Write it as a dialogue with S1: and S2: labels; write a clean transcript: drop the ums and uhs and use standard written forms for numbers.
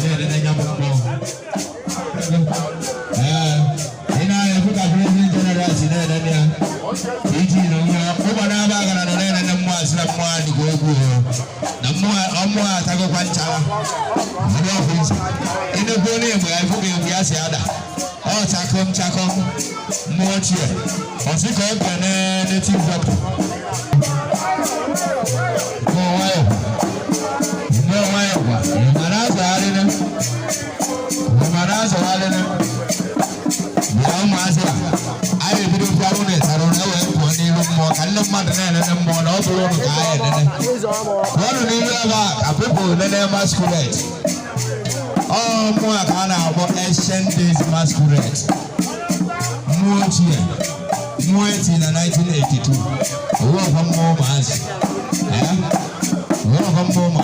S1: today na nyambo ina ya fuka president general today na nia iji no ya obana ba kana no na mu asira mu adi go egu na mu omo atago kwancha mo office ina go ne mo ya fuka egu ya se ada o chakom mo chie o si ko gbe native doctor Marazo alene ya mazia ayi bidu faru ne taro na we ko ni lu mo kallan madana ne mo na so no ka ayi ne wonu ni ya ba apepo ne masquerade mo aka na abo ancient days masquerade mo tie mo eti na 1982 wo fa mo mazi wo fa mo